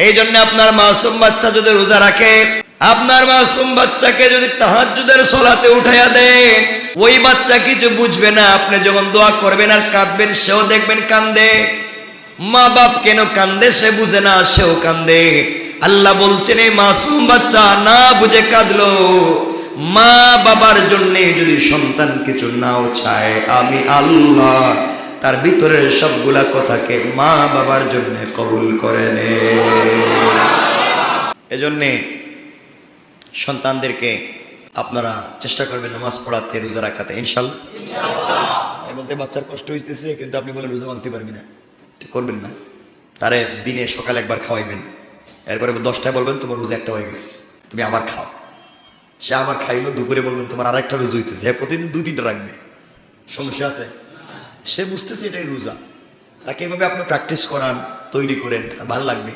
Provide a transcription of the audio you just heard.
এই জন্য আপনার মাসুম বাচ্চা যদি রোজা রাখে, আপনার মাসুম বাচ্চাকে যদি তাহাজ্জুদের সালাতে উঠাইয়া দেন, ওই বাচ্চা কিছু বুঝবে না। আপনি যখন দোয়া করবেন আর কাঁদবেন, সেও দেখবেন কান্দে। মা বাপ কেন কান্দে সে বুঝে না, সেও কান্দে। আল্লাহ বলছেন এই মাসুম বাচ্চা না বুঝে কাঁদলো, মা বাবার জন্য যদি সন্তান কিছু নাও চায়, আমি আল্লাহ তার ভিতরের সবগুলা কথাকে মা বাবার জন্য কবুল করে নে। এজন্যে সন্তানদেরকে আপনারা চেষ্টা করবেন নামাজ পড়াতে, রোজা রাখাতে, ইনশাল্লাহ। বলতে বাচ্চার কষ্ট হইতেছে, কিন্তু আপনি বলে রোজা ভাঙতে পারবি না, করবেন না। তারে দিনে সকালে একবার খাওয়াইবেন, এরপরে 10টায় বলবেন তোমার রোজা একটা হয়ে গেছে, তুমি আবার খাও। সে আবার খাইলো, দুপুরে বলবেন তোমার আর একটা রোজা হইতেছে, প্রতিদিন 2-3টা রাখবে, সমস্যা আছে? সে বুঝতেছে এটাই রোজা। তাকে এভাবে আপনি প্র্যাকটিস করান, তৈরি করেন, ভালো লাগবে।